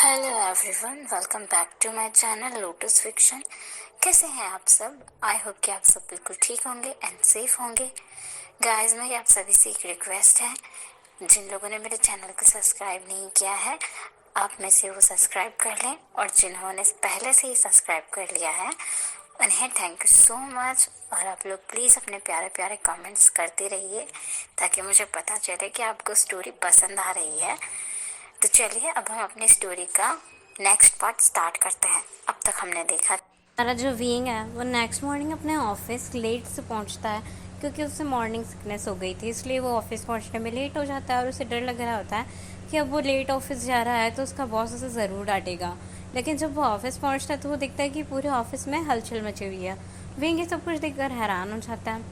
Hello everyone, welcome back to my channel Lotus Fiction. कैसे हैं आप सब? आई होप कि आप सब बिल्कुल ठीक होंगे एंड सेफ होंगे। गाइस, मेरी आप सभी से एक रिक्वेस्ट है, जिन लोगों ने मेरे चैनल को सब्सक्राइब नहीं किया है, आप में से वो सब्सक्राइब कर लें, और जिन्होंने पहले से ही सब्सक्राइब कर लिया है उन्हें थैंक यू सो मच। और आप लोग प्लीज़ अपने प्यारे प्यारे कमेंट्स करते रहिए ताकि मुझे पता चले कि आपको स्टोरी पसंद आ रही है। तो चलिए अब हम अपनी स्टोरी का नेक्स्ट पार्ट स्टार्ट करते हैं। अब तक हमने देखा हमारा जो विंग है वो नेक्स्ट मॉर्निंग अपने ऑफिस लेट से पहुंचता है, क्योंकि उससे मॉर्निंग सिकनेस हो गई थी, इसलिए वो ऑफिस पहुंचने में लेट हो जाता है और उसे डर लग रहा होता है कि अब वो लेट ऑफिस जा रहा है तो उसका बॉस उसे ज़रूर डांटेगा। लेकिन जब वो ऑफिस पहुंचता है तो वो देखता है कि पूरे ऑफिस में हलचल मची हुई है। विंग ये सब कुछ देखकर हैरान हो जाता है।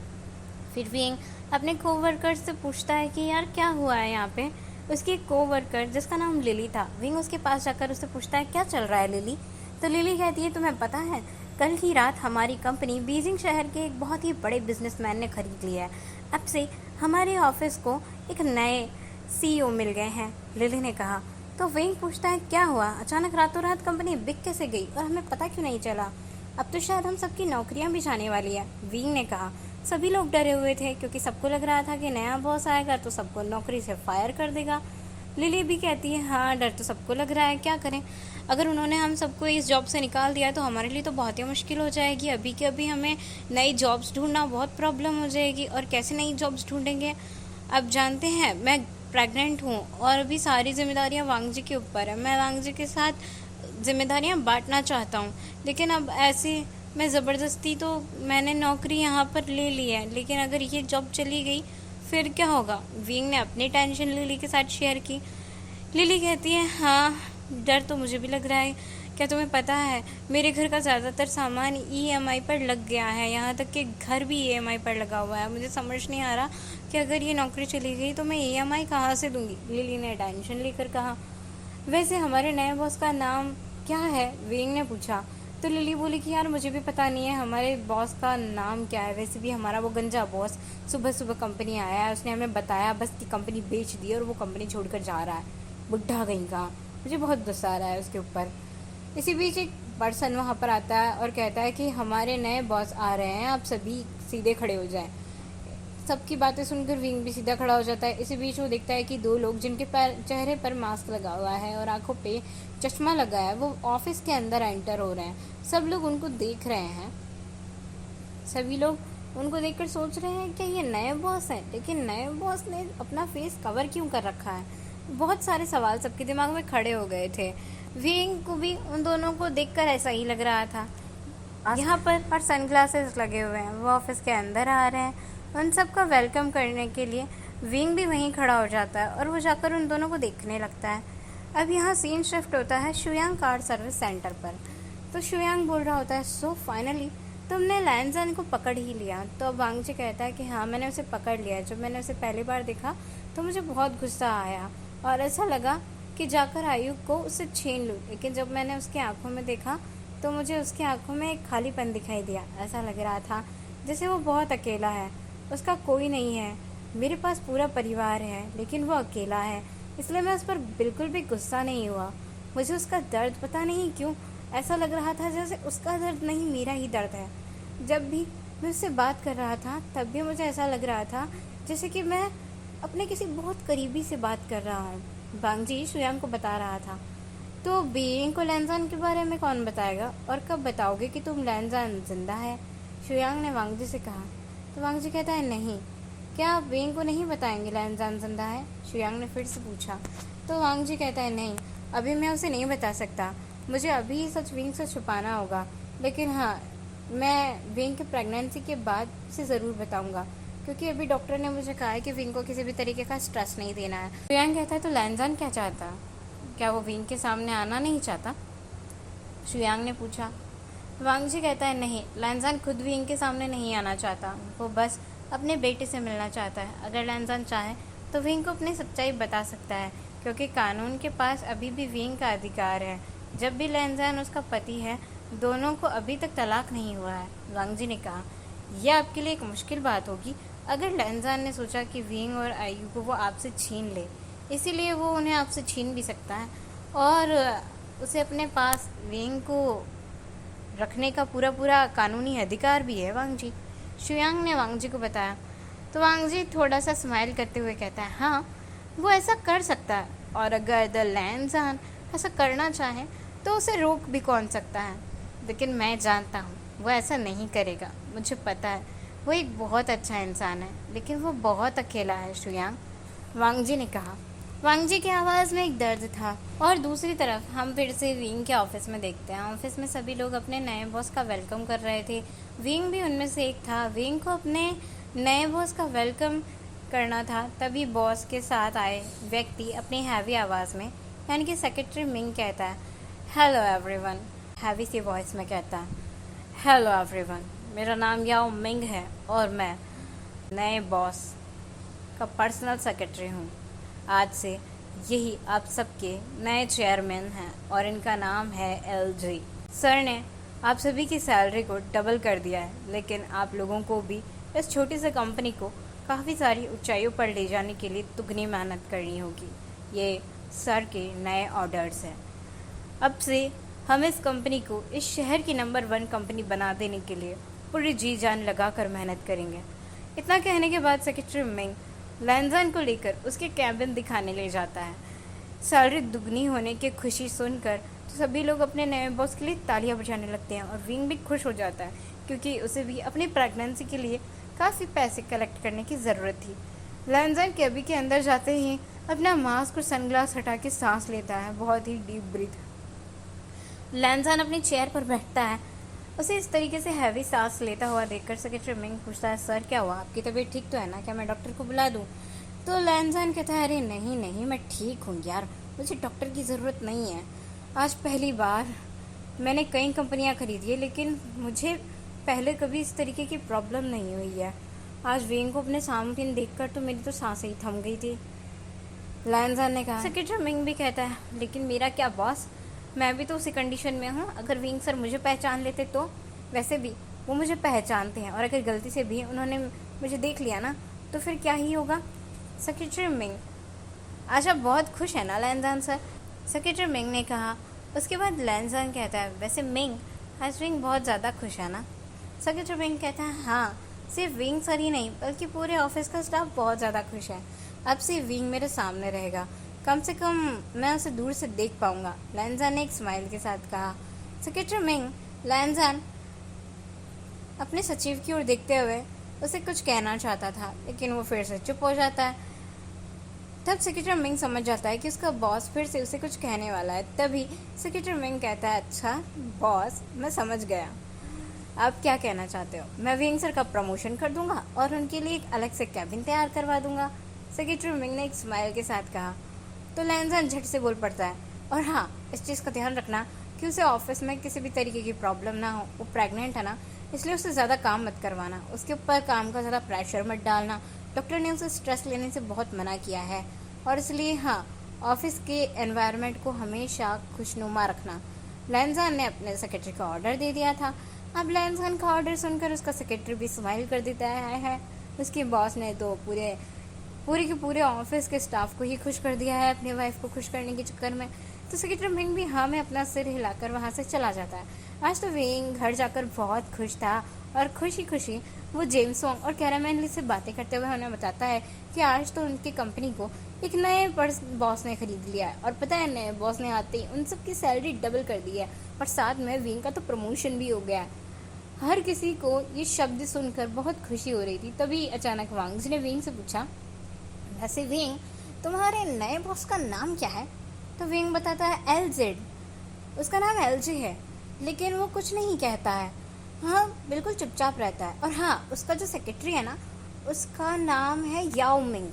फिर विंग अपने कोवर्कर से पूछता है कि यार क्या हुआ है यहाँ पे। उसकी कोवर्कर जिसका नाम लिली था, विंग उसके पास जाकर उससे पूछता है क्या चल रहा है लिली। तो लिली कहती है तुम्हें पता है, कल ही रात हमारी कंपनी बीजिंग शहर के एक बहुत ही बड़े बिजनेसमैन ने खरीद लिया है। अब से हमारे ऑफिस को एक नए सीईओ मिल गए हैं, लिली ने कहा। तो विंग पूछता है क्या हुआ, अचानक रातों रात कंपनी बिक कैसे गई और हमें पता क्यों नहीं चला। अब तो शायद हम सबकी नौकरियां भी जाने वाली है, विंग ने कहा। सभी लोग डरे हुए थे क्योंकि सबको लग रहा था कि नया बॉस आएगा तो सबको नौकरी से फायर कर देगा। लिली भी कहती है हाँ, डर तो सबको लग रहा है, क्या करें। अगर उन्होंने हम सबको इस जॉब से निकाल दिया तो हमारे लिए तो बहुत ही मुश्किल हो जाएगी। अभी के अभी हमें नई जॉब्स ढूंढना बहुत प्रॉब्लम हो जाएगी, और कैसे नई जॉब्स ढूंढेंगे। अब जानते हैं मैं प्रेग्नेंट हूँ और अभी सारी जिम्मेदारियाँ वांगजी के ऊपर है। मैं वांगजी के साथ जिम्मेदारियाँ बांटना चाहता हूँ, लेकिन अब ऐसे मैं ज़बरदस्ती तो मैंने नौकरी यहाँ पर ले ली है, लेकिन अगर ये जॉब चली गई फिर क्या होगा। विंग ने अपनी टेंशन लिली के साथ शेयर की। लिली कहती है हाँ, डर तो मुझे भी लग रहा है। क्या तुम्हें पता है मेरे घर का ज़्यादातर सामान ईएमआई पर लग गया है, यहाँ तक कि घर भी ईएमआई पर लगा हुआ है। मुझे समझ नहीं आ रहा कि अगर ये नौकरी चली गई तो मैं ईएमआई कहाँ से दूंगी, लिली ने टेंशन लेकर कहा। वैसे हमारे नए बॉस का नाम क्या है, विंग ने पूछा। तो लिली बोली कि यार मुझे भी पता नहीं है हमारे बॉस का नाम क्या है। वैसे भी हमारा वो गंजा बॉस सुबह सुबह कंपनी आया है, उसने हमें बताया बस कि कंपनी बेच दी और वो कंपनी छोड़कर जा रहा है, बुढ़ा कहीं का। मुझे बहुत गुस्सा आ रहा है उसके ऊपर। इसी बीच एक पर्सन वहाँ पर आता है और कहता है कि हमारे नए बॉस आ रहे हैं, आप सभी सीधे खड़े हो जाएं। सबकी बातें सुनकर विंग भी सीधा खड़ा हो जाता है। इसी बीच वो देखता है कि दो लोग जिनके चेहरे पर मास्क लगा हुआ है और आंखों पे चश्मा लगा है, वो ऑफिस के अंदर एंटर हो रहे हैं। सब लोग उनको देख रहे हैं। सभी लोग उनको देखकर सोच रहे हैं कि ये नए बॉस हैं, लेकिन नए बॉस ने अपना फेस कवर क्यों कर रखा है। बहुत सारे सवाल सबके दिमाग में खड़े हो गए थे। विंग को भी उन दोनों को देखकर ऐसा ही लग रहा था। यहाँ पर और सनग्लासेस लगे हुए हैं, वो ऑफिस के अंदर आ रहे हैं। उन सबका वेलकम करने के लिए विंग भी वहीं खड़ा हो जाता है और वो जाकर उन दोनों को देखने लगता है। अब यहाँ सीन शिफ्ट होता है शुयांग कार सर्विस सेंटर पर। तो शुयांग बोल रहा होता है सो फाइनली तुमने लैंजन को पकड़ ही लिया। तो अब वांगजी कहता है कि हाँ, मैंने उसे पकड़ लिया। जब मैंने उसे पहली बार देखा तो मुझे बहुत गुस्सा आया और ऐसा लगा कि जाकर आयुब को उससे छीन लूँ, लेकिन जब मैंने उसकी आंखों में देखा तो मुझे उसकी आंखों में एक खालीपन दिखाई दिया। ऐसा लग रहा था जैसे वो बहुत अकेला है, उसका कोई नहीं है। मेरे पास पूरा परिवार है लेकिन वो अकेला है, इसलिए मैं उस पर बिल्कुल भी गुस्सा नहीं हुआ। मुझे उसका दर्द पता नहीं क्यों ऐसा लग रहा था जैसे उसका दर्द नहीं मेरा ही दर्द है। जब भी मैं उससे बात कर रहा था तब भी मुझे ऐसा लग रहा था जैसे कि मैं अपने किसी बहुत करीबी से बात कर रहा हूँ, वांगजी शुयांग को बता रहा था। तो बीइंग को लैंजान के बारे में कौन बताएगा, और कब बताओगे कि तुम लैंजान जिंदा है, शुयांग ने वांगजी से कहा। तो वांगजी कहता है नहीं, क्या आप बीइंग को नहीं बताएंगे लैंजान जिंदा है, शुयांग ने फिर से पूछा। तो वांगजी कहता है नहीं, अभी मैं उसे नहीं बता सकता, मुझे अभी सच विंग से छुपाना होगा। लेकिन हाँ, मैं विंग के प्रेगनेंसी के बाद से ज़रूर बताऊंगा, क्योंकि अभी डॉक्टर ने मुझे कहा है कि विंग को किसी भी तरीके का स्ट्रेस नहीं देना है। शुयांग कहता है तो लैंजान क्या चाहता, क्या वो विंग के सामने आना नहीं चाहता, शुयांग ने पूछा। वांगजी कहता है नहीं, लैंजान खुद विंग के सामने नहीं आना चाहता, वो बस अपने बेटे से मिलना चाहता है। अगर लैंजान चाहे तो विंग को अपनी सच्चाई बता सकता है, क्योंकि कानून के पास अभी भी विंग का अधिकार है। जब भी लैंजान उसका पति है, दोनों को अभी तक तलाक नहीं हुआ है, वांगजी ने कहा। यह आपके लिए एक मुश्किल बात होगी अगर लैंजान ने सोचा कि विंग और आयु को वो आपसे छीन ले, इसीलिए वो उन्हें आपसे छीन भी सकता है। और उसे अपने पास विंग को रखने का पूरा पूरा कानूनी अधिकार भी है वांगजी। शुयांग ने वांगजी को बताया। तो वांगजी थोड़ा सा स्माइल करते हुए कहता है, हाँ वो ऐसा कर सकता है, और अगर द लैंजान ऐसा करना चाहे तो उसे रोक भी कौन सकता है। लेकिन मैं जानता हूँ वो ऐसा नहीं करेगा। मुझे पता है वो एक बहुत अच्छा इंसान है, लेकिन वो बहुत अकेला है शुयांग, वांगजी ने कहा। वांगजी की आवाज़ में एक दर्द था। और दूसरी तरफ हम फिर से विंग के ऑफिस में देखते हैं। ऑफिस में सभी लोग अपने नए बॉस का वेलकम कर रहे थे। विंग भी उनमें से एक था। विंग को अपने नए बॉस का वेलकम करना था। तभी बॉस के साथ आए व्यक्ति अपनी हैवी आवाज़ में, यानी कि सेक्रेटरी मिंग कहता है, हेलो एवरीवन। हैवी सी वॉइस में कहता है, हेलो एवरीवन, मेरा नाम याओ मिंग है और मैं नए बॉस का पर्सनल सेक्रेटरी हूँ। आज से यही आप सबके नए चेयरमैन हैं और इनका नाम है LG। सर ने आप सभी की सैलरी को डबल कर दिया है, लेकिन आप लोगों को भी इस छोटी सी कंपनी को काफ़ी सारी ऊंचाइयों पर ले जाने के लिए दुगनी मेहनत करनी होगी। ये सर के नए ऑर्डर्स हैं। अब से हम इस कंपनी को इस शहर की नंबर 1 कंपनी बना देने के लिए पूरी जी जान लगा कर मेहनत करेंगे। इतना कहने के बाद सेक्रेटरी मिंग लैंजान को लेकर उसके कैबिन दिखाने ले जाता है। सैलरी दुगनी होने की खुशी सुनकर तो सभी लोग अपने नए बॉस के लिए तालियां बजाने लगते हैं और विंग भी खुश हो जाता है, क्योंकि उसे भी अपनी प्रेगनेंसी के लिए काफ़ी पैसे कलेक्ट करने की ज़रूरत थी। लैंजान कैबी के अंदर जाते ही अपना मास्क और सनग्लास हटा के सांस लेता है, बहुत ही डीप ब्रीथ। लैंजान अपनी चेयर पर बैठता है। उसे इस तरीके से हैवी सांस लेता हुआ देखकर सेक्रेटरी मिंग पूछता है, सर क्या हुआ, आपकी तबीयत ठीक तो है ना, क्या मैं डॉक्टर को बुला दूं? तो लैंजान कहता है, अरे नहीं नहीं, मैं ठीक हूँ यार, मुझे डॉक्टर की ज़रूरत नहीं है। आज पहली बार मैंने कई कंपनियाँ खरीदी है, लेकिन मुझे पहले कभी इस तरीके की प्रॉब्लम नहीं हुई है। आज विंग को अपने सामने देखकर तो मेरी तो सांसें ही थम गई थी, लैंजान ने कहा। सेक्रेटरी मिंग भी कहता है, लेकिन मेरा क्या बॉस, मैं भी तो उसी कंडीशन में हूँ। अगर विंग सर मुझे पहचान लेते तो, वैसे भी वो मुझे पहचानते हैं, और अगर गलती से भी उन्होंने मुझे देख लिया ना तो फिर क्या ही होगा। सेक्रेटरी मिंग, आज आप बहुत खुश हैं ना लैंजान सर, सेक्रेटरी मिंग ने कहा। उसके बाद लैंजान कहता है, वैसे मिंग, आज विंग बहुत ज़्यादा खुश है ना? सेक्रेटरी मिंग कहता है, हाँ, सिर्फ विंग सर ही नहीं बल्कि पूरे ऑफिस का स्टाफ बहुत ज़्यादा खुश है। अब से विंग मेरे सामने रहेगा, कम से कम मैं उसे दूर से देख पाऊंगा, लैंजान ने एक स्माइल के साथ कहा। सेक्रेटरी मिंग, लैंजान अपने सचिव की ओर देखते हुए उसे कुछ कहना चाहता था, लेकिन वो फिर से चुप हो जाता है। तब सेक्रेटरी मिंग समझ जाता है कि उसका बॉस फिर से उसे कुछ कहने वाला है। तभी सेक्रेटरी मिंग कहता है, अच्छा बॉस, मैं समझ गया, आप क्या कहना चाहते हो। मैं विंग सर का प्रमोशन कर दूंगा और उनके लिए एक अलग से कैबिन तैयार करवा दूंगा, सेक्रेटरी मिंग ने एक स्माइल के साथ कहा। तो लैंजान झट से बोल पड़ता है, और हाँ, इस चीज़ का ध्यान रखना कि उसे ऑफिस में किसी भी तरीके की प्रॉब्लम ना हो। वो प्रेग्नेंट है ना, इसलिए उसे ज़्यादा काम मत करवाना, उसके ऊपर काम का ज़्यादा प्रेशर मत डालना। डॉक्टर ने उसे स्ट्रेस लेने से बहुत मना किया है, और इसलिए हाँ, ऑफिस के एनवायरनमेंट को हमेशा खुशनुमा रखना। लैंजान ने अपने सेक्रेटरी का ऑर्डर दे दिया था। अब लैंजान का ऑर्डर सुनकर उसका सेक्रेटरी भी स्माइल कर देता है। उसके बॉस ने तो पूरे के पूरे ऑफिस के स्टाफ को ही खुश कर दिया है अपनी वाइफ को खुश करने के चक्कर में। तो सेक्रेटरी मिंग भी हाँ में अपना सिर हिलाकर वहाँ से चला जाता है। आज तो विंग घर जाकर बहुत खुश था, और खुशी खुशी वो जेमसोंग और कैरामेनली से बातें करते हुए उन्हें बताता है कि आज तो उनकी कंपनी को एक नए बॉस ने खरीद लिया है, और पता है नए बॉस ने आते ही उन सबकी सैलरी डबल कर दी है, और साथ में विंग का तो प्रमोशन भी हो गया है। हर किसी को ये शब्द सुनकर बहुत खुशी हो रही थी। तभी अचानक वांग ने विंग से पूछा, वैसे विंग, तुम्हारे नए बॉस का नाम क्या है? तो विंग बताता है, LZ। उसका नाम LG है, लेकिन वो कुछ नहीं कहता है, हाँ बिल्कुल चुपचाप रहता है। और हाँ, उसका जो सेक्रेटरी है ना, उसका नाम है याओ मिंग,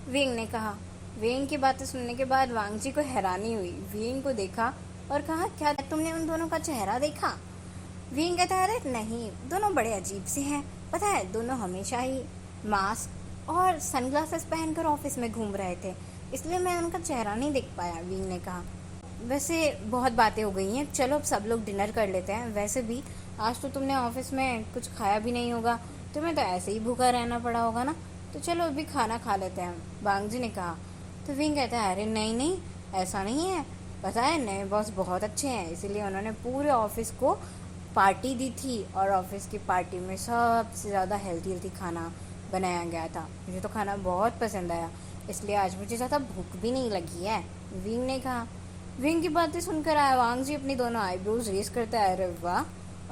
विंग ने कहा। विंग की बातें सुनने के बाद वांग जी को हैरानी हुई। विंग को देखा और कहा, क्या तुमने उन दोनों का चेहरा देखा? विंग कहता है, अरे नहीं, दोनों बड़े अजीब से हैं, पता है दोनों हमेशा ही मास्क और सनग्लासेस पहनकर ऑफिस में घूम रहे थे, इसलिए मैं उनका चेहरा नहीं देख पाया, विंग ने कहा। वैसे बहुत बातें हो गई हैं, चलो अब सब लोग डिनर कर लेते हैं। वैसे भी आज तो तुमने ऑफिस में कुछ खाया भी नहीं होगा, तुम्हें तो ऐसे ही भूखा रहना पड़ा होगा ना, तो चलो अभी खाना खा लेते हैं, वांग जी ने कहा। तो विंग कहता है, अरे नहीं नहीं, ऐसा नहीं है, पता है नए बॉस बहुत अच्छे हैं, इसीलिए उन्होंने पूरे ऑफिस को पार्टी दी थी और ऑफिस की पार्टी में सबसे ज़्यादा हेल्दी हेल्दी खाना बनाया गया था। मुझे तो खाना बहुत पसंद आया, इसलिए आज मुझे ज़्यादा भूख भी नहीं लगी है, विंग ने कहा। विंग की बातें सुनकर वांग जी अपनी दोनों आईब्रोज रेस करता है, अरे वाह,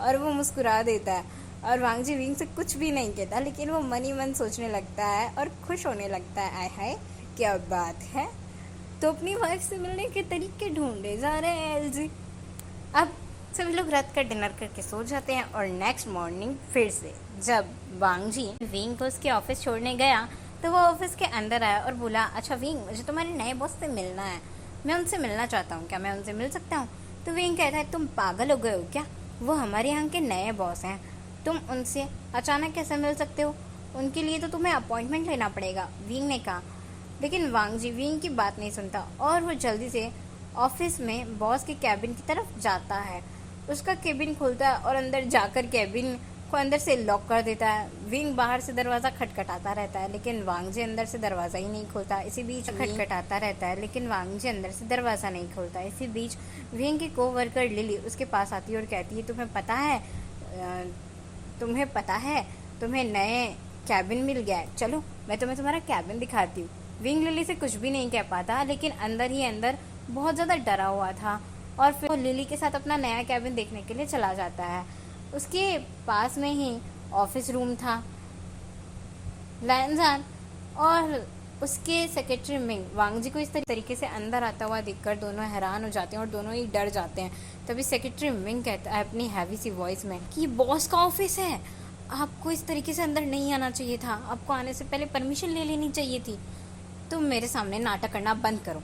और वो मुस्कुरा देता है। और वांग जी विंग से कुछ भी नहीं कहता, लेकिन वो मन ही मन सोचने लगता है और खुश होने लगता है, आय हाय क्या बात है। तो अपनी वाइफ से मिलने के तरीके ढूंढे जा रहे हैं एलजी। अब सभी लोग रात का डिनर करके सो जाते हैं और नेक्स्ट मॉर्निंग फिर से जब वांग जी विंग को उसके ऑफिस छोड़ने गया तो वो ऑफिस के अंदर आया और बोला, अच्छा विंग, मुझे तुम्हारे नए बॉस से मिलना है, मैं उनसे मिलना चाहता हूँ, क्या मैं उनसे मिल सकता हूँ? तो विंग कहता है, तुम पागल हो गए हो क्या? वो हमारे यहाँ के नए बॉस हैं, तुम उनसे अचानक कैसे मिल सकते हो? उनके लिए तो तुम्हें अपॉइंटमेंट लेना पड़ेगा, विंग ने कहा। लेकिन वांग जी विंग की बात नहीं सुनता और वो जल्दी से ऑफिस में बॉस के कैबिन की तरफ जाता है। उसका केबिन खुलता है और अंदर जाकर केबिन को अंदर से लॉक कर देता है। विंग बाहर से दरवाज़ा खटखटाता रहता है, लेकिन वांग जी अंदर से दरवाज़ा ही नहीं खोलता। इसी बीच खटखटाता रहता है, लेकिन वांग जी अंदर से दरवाज़ा नहीं खोलता। इसी बीच विंग की कोवर्कर लिली उसके पास आती है और कहती है, तुम्हें पता है तुम्हें नए कैबिन मिल गया है, चलो मैं तुम्हें तुम्हारा कैबिन दिखाती हूँ। विंग लिली से कुछ भी नहीं कह पाता, लेकिन अंदर ही अंदर बहुत ज़्यादा डरा हुआ था और फिर वो लिली के साथ अपना नया कैबिन देखने के लिए चला जाता है। उसके पास में ही ऑफिस रूम था। लैनजान और उसके सेक्रेटरी मिंग वांग जी को इस तरीके से अंदर आता हुआ देखकर दोनों हैरान हो जाते हैं और दोनों ही डर जाते हैं। तभी सेक्रेटरी मिंग कहता है अपनी हैवी सी वॉइस में कि ये बॉस का ऑफिस है, आपको इस तरीके से अंदर नहीं आना चाहिए था, आपको आने से पहले परमिशन ले लेनी चाहिए थी। तुम मेरे सामने नाटक करना बंद करो,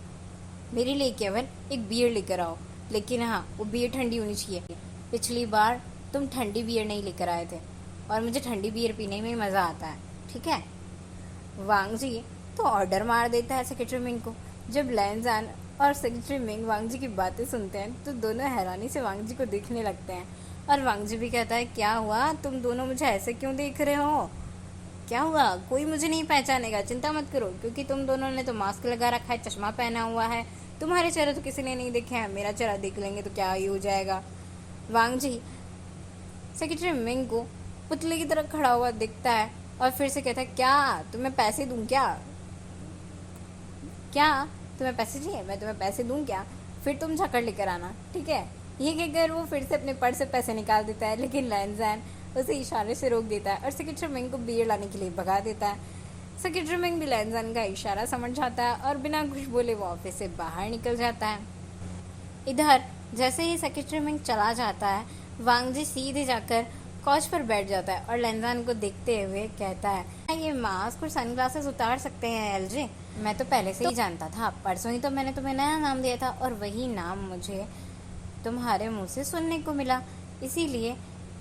मेरे लिए केवल एक बियर लेकर आओ, लेकिन हाँ वो बियर ठंडी होनी चाहिए। पिछली बार तुम ठंडी बियर नहीं लेकर आए थे और मुझे ठंडी बियर पीने में मज़ा आता है, ठीक है? वांग जी तो ऑर्डर मार देता है सेक्रेटरी मिंग को। जब लैनजान और सेक्रेटरी मिंग वांग जी की बातें सुनते हैं तो दोनों हैरानी से वांग जी को देखने लगते हैं और वांग जी भी कहता है, क्या हुआ, तुम दोनों मुझे ऐसे क्यों देख रहे हो? क्या हुआ, कोई मुझे नहीं पहचानेगा, चिंता मत करो, क्योंकि तुम दोनों ने तो मास्क लगा रखा है, चश्मा पहना हुआ है, तुम्हारे चेहरे तो किसी ने नहीं देखे हैं, मेरा चेहरा देख लेंगे तो क्या ही हो जाएगा। वांग जी सेक्रेटरी मिंग को पुतले की तरह खड़ा हुआ दिखता है और फिर से कहता है, क्या तुम्हें पैसे दूं क्या? क्या तुम्हें पैसे चाहिए? मैं तुम्हें पैसे दूं क्या? फिर तुम जाकर लेकर आना, ठीक है? ये कहकर वो फिर से अपने पर्स से पैसे निकाल देता है, लेकिन लैनजान उसे इशारे से रोक देता है और सेक्रेटरी मिंग को बियर लाने के लिए भगा देता है। सेक्रेटरी मिंग भी लैनजान का इशारा समझ जाता है और बिना कुछ बोले वो ऑफिस से बाहर निकल जाता है। इधर जैसे ही सेक्रेटरी मिंग चला जाता है, वांग जी सीधे जाकर कॉच पर बैठ जाता है और लैनजान को देखते हुए कहता है, ये मास्क और सनग्लासेस उतार सकते हैं एलजी? मैं तो पहले से ही जानता था, परसों ही तो मैंने तुम्हें नया नाम दिया था और वही नाम मुझे तुम्हारे मुंह से सुनने को मिला, इसीलिए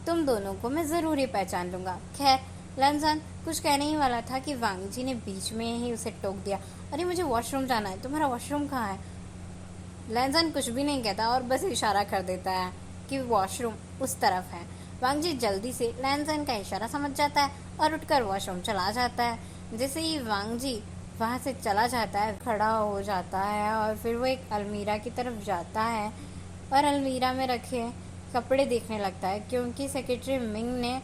तुम दोनों को मैं ज़रूर ही पहचान लूँगा। खैर, लैनजान कुछ कहने ही वाला था कि वांग जी ने बीच में ही उसे टोक दिया, अरे मुझे वॉशरूम जाना है, तुम्हारा वॉशरूम कहाँ है? लैनजान कुछ भी नहीं कहता और बस इशारा कर देता है कि वॉशरूम उस तरफ है। वांग जी जल्दी से लैनजान का इशारा समझ जाता है और उठकर वॉशरूम चला जाता है। जैसे ही वांग जी वहाँ से चला जाता है, खड़ा हो जाता है और फिर वो एक अलमीरा की तरफ जाता है और अलमीरा में रखे कपड़े देखने लगता है, क्योंकि सेक्रेटरी मिंग ने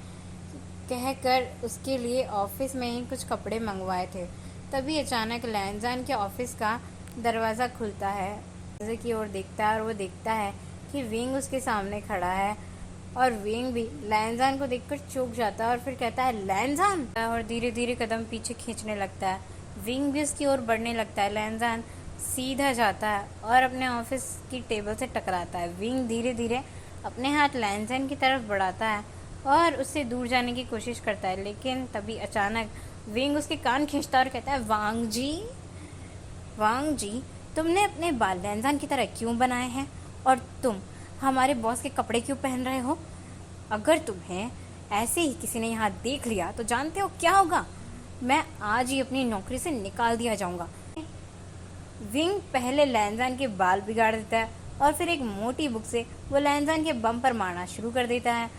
कहकर उसके लिए ऑफिस में ही कुछ कपड़े मंगवाए थे। तभी अचानक लैनजान के ऑफिस का दरवाज़ा खुलता है, दरवाजे की ओर देखता है और वो देखता है कि विंग उसके सामने खड़ा है और विंग भी लैनजान को देखकर चौंक जाता है और फिर कहता है, लैनजान, और धीरे धीरे कदम पीछे खींचने लगता है। विंग भी उसकी ओर बढ़ने लगता है। लैनजान सीधा जाता है और अपने ऑफिस की टेबल से टकराता है। विंग धीरे धीरे अपने हाथ लैनजान की तरफ बढ़ाता है और उससे दूर जाने की कोशिश करता है, लेकिन तभी अचानक विंग उसके कान खींचता और कहता है, वांग जी, तुमने अपने बाल लैनजान की तरह क्यों बनाए हैं और तुम हमारे बॉस के कपड़े क्यों पहन रहे हो? अगर तुम्हें ऐसे ही किसी ने यहाँ देख लिया तो जानते हो क्या होगा? मैं आज ही अपनी नौकरी से निकाल दिया जाऊंगा। विंग पहले लैनजान के बाल बिगाड़ देता है और फिर एक मोटी बुक से वो लैनजान के बम पर मारना शुरू कर देता है।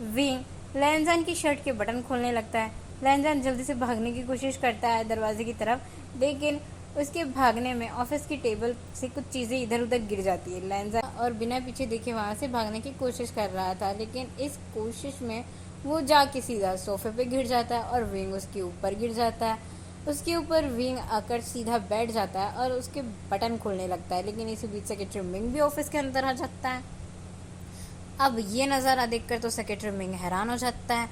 विंग लैनजान की शर्ट के बटन खोलने लगता है। लैनजान जल्दी से भागने की कोशिश करता है दरवाजे की तरफ, लेकिन उसके भागने में ऑफिस की टेबल से कुछ चीज़ें इधर उधर गिर जाती है। लैंजान और बिना पीछे देखे वहाँ से भागने की कोशिश कर रहा था, लेकिन इस कोशिश में वो जाके सीधा सोफे पे गिर जाता है और विंग उसके ऊपर गिर जाता है। उसके ऊपर विंग आकर सीधा बैठ जाता है और उसके बटन खुलने लगता है, लेकिन इसी बीच सेक्रेटरी मिंग भी ऑफिस के अंदर आ जाता है। अब ये नज़ारा देखकर तो सेक्रेटरी मिंग हैरान हो जाता है।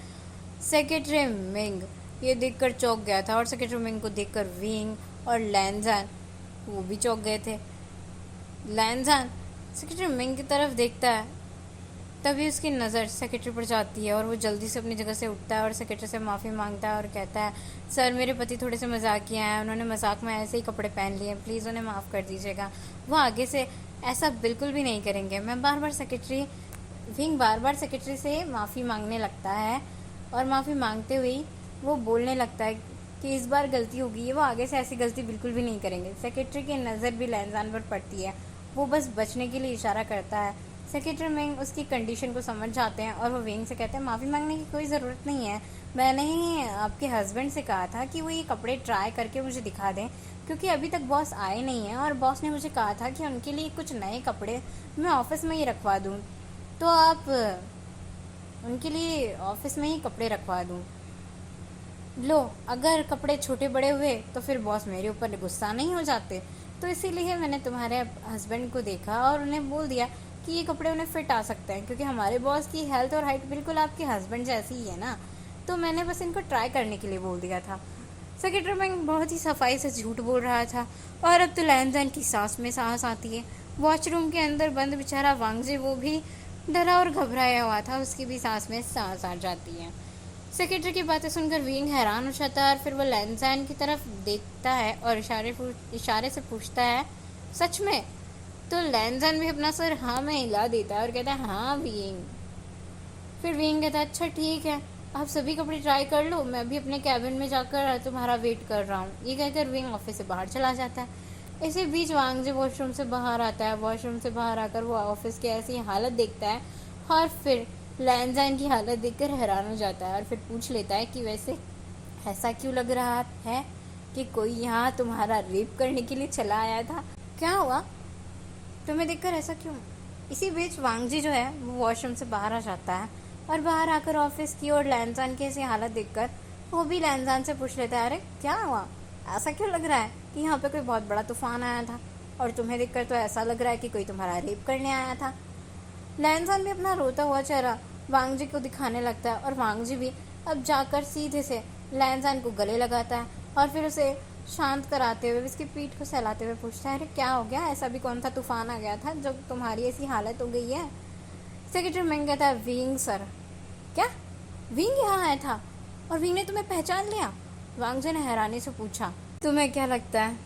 सेक्रेटरी मिंग ये देखकर चौंक गया था और सेक्रेटरी मिंग को देखकर विंग और लैंजान वो भी चौंक गए थे। लैंजान सेक्रेटरी मिंग की तरफ देखता है, तभी उसकी नज़र सेक्रेटरी पर जाती है और वो जल्दी से अपनी जगह से उठता है और सेक्रेटरी से माफ़ी मांगता है और कहता है, सर मेरे पति थोड़े से मजाकिया हैं, उन्होंने मजाक में ऐसे ही कपड़े पहन लिए, प्लीज़ उन्हें माफ़ कर दीजिएगा, वो आगे से ऐसा बिल्कुल भी नहीं करेंगे। विंग बार बार सेक्रेटरी से माफ़ी मांगने लगता है और माफ़ी मांगते हुए वो बोलने लगता है कि इस बार गलती होगी है, वो आगे से ऐसी गलती बिल्कुल भी नहीं करेंगे। सेक्रेटरी की नज़र भी लैंजान पर पड़ती है, वो बस बचने के लिए इशारा करता है। सेक्रेटरी विंग उसकी कंडीशन को समझ जाते हैं और वो विंग से कहते हैं, माफ़ी मांगने की कोई ज़रूरत नहीं है, मैंने ही आपके हस्बैंड से कहा था कि वो ये कपड़े ट्राई करके मुझे दिखा दें, क्योंकि अभी तक बॉस आए नहीं हैं और बॉस ने मुझे कहा था कि उनके लिए कुछ नए कपड़े मैं ऑफिस में ही रखवा दूँ, तो आप उनके लिए ऑफिस में ही कपड़े रखवा दूँ। लो, अगर कपड़े छोटे बड़े हुए तो फिर बॉस मेरे ऊपर गुस्सा नहीं हो जाते, तो इसीलिए मैंने तुम्हारे हस्बैंड को देखा और उन्हें बोल दिया कि ये कपड़े उन्हें फिट आ सकते हैं, क्योंकि हमारे बॉस की हेल्थ और हाइट बिल्कुल आपके हस्बैंड जैसी ही है ना, तो मैंने बस इनको ट्राई करने के लिए बोल दिया था। सेक्रेटरी विंग बहुत ही सफाई से झूठ बोल रहा था और अब तो लैंजान की सांस में सांस आती है। वॉशरूम के अंदर बंद बेचारा वांगजे वो भी डरा और घबराया हुआ था, उसकी भी सांस में सांस आ जाती है। सेक्रेटरी की बातें सुनकर विंग हैरान हो जाता है और फिर वो लैंजान की तरफ देखता है और इशारे से पूछता है, सच में? तो लैंजान भी अपना सर हाँ में हिला देता है और कहता है, हाँ विंग। फिर विंग कहता है, अच्छा ठीक है, आप सभी कपड़े ट्राई कर लो, मैं भी अपने कैबिन में जाकर तुम्हारा वेट कर रहा हूँ। ये कहकर विंग ऑफिस से बाहर चला जाता है। इसी बीच वांगजे वॉशरूम से बाहर आता है। वॉशरूम से बाहर आकर वो ऑफिस की ऐसी हालत देखता है और फिर लैंजान की हालत देखकर हैरान हो जाता है और फिर पूछ लेता है कि वैसे ऐसा क्यों लग रहा है कि कोई यहाँ तुम्हारा रेप करने के लिए चला आया था, क्या हुआ, तुम्हें देखकर ऐसा क्यों? इसी बीच वांगजी जो है वो वॉशरूम से बाहर आ जाता है और बाहर आकर ऑफिस की और लैंजान की ऐसी हालत देखकर वो भी लैंजान से पूछ लेता है, अरे क्या हुआ, ऐसा क्यों लग रहा है कि यहाँ पे कोई बहुत बड़ा तूफान आया था और तुम्हें देखकर तो ऐसा लग रहा है कि कोई तुम्हारा रेप करने आया था। लैंजान भी अपना रोता हुआ चेहरा वांगजी को दिखाने लगता है और वांगजी भी अब जाकर सीधे से लैंजान को गले लगाता है और फिर उसे शांत कराते हुए उसकी पीठ को सहलाते हुए पूछता है, अरे क्या हो गया, ऐसा भी कौन सा तूफान आ गया था जब तुम्हारी ऐसी हालत हो गई है? सेक्रेटरी मिंग कहता है, विंग सर। क्या, विंग यहाँ आया था और विंग ने तुम्हें पहचान लिया? वांगजी ने हैरानी से पूछा। तुम्हें क्या लगता है,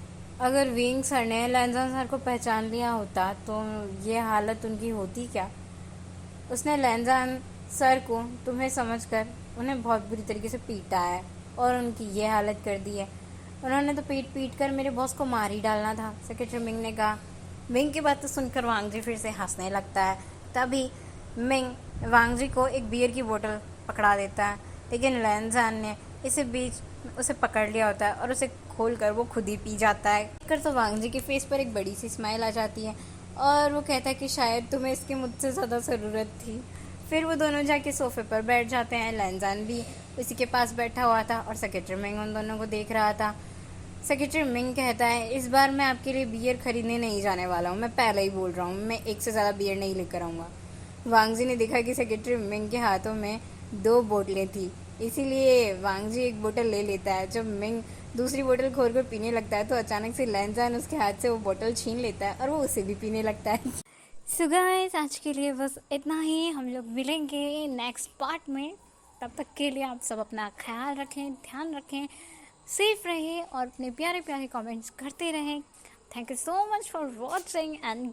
अगर विंग सर ने लैंजान सर को पहचान लिया होता तो ये हालत उनकी होती क्या? उसने लैंजान सर को तुम्हें समझकर उन्हें बहुत बुरी तरीके से पीटा है और उनकी ये हालत कर दी है, उन्होंने तो पीट कर मेरे बॉस को मार ही डालना था, सेक्रेटरी मिंग ने कहा। मिंग की बातें सुनकर वांगजी फिर से हंसने लगता है। तभी मिंग वांगजी को एक बियर की बोतल पकड़ा देता है, लेकिन लैंजान ने इसी बीच उसे पकड़ लिया होता है और उसे खोलकर वो खुद ही पी जाता है। कर तो वांगजी के फेस पर एक बड़ी सी स्माइल आ जाती है और वो कहता है कि शायद तुम्हें इसकी मुझसे ज़्यादा ज़रूरत थी। फिर वो दोनों जाके सोफे पर बैठ जाते हैं। लैंजान भी उसी के पास बैठा हुआ था और सेक्रेटरी मिंग उन दोनों को देख रहा था। सेक्रेटरी मिंग कहता है, इस बार मैं आपके लिए बियर खरीदने नहीं जाने वाला हूँ, मैं पहले ही बोल रहा हूँ, मैं एक से ज़्यादा बियर नहीं लेकर आऊँगा। वांगजी ने देखा कि सेक्रेटरी मिंग के हाथों में 2 बोतलें थी, इसीलिए वांगजी एक बोतल ले लेता है। जब मिंग दूसरी बोतल खोल कर पीने लगता है तो अचानक से लैंजान उसके हाथ से वो बोतल छीन लेता है और वो उसे भी पीने लगता है। सो गाइस, आज के लिए बस इतना ही, हम लोग मिलेंगे नेक्स्ट पार्ट में। तब तक के लिए आप सब अपना ख्याल रखें, ध्यान रखें, सेफ रहिए और अपने प्यारे प्यारे कमेंट्स करते रहें। Thank you so much for watching and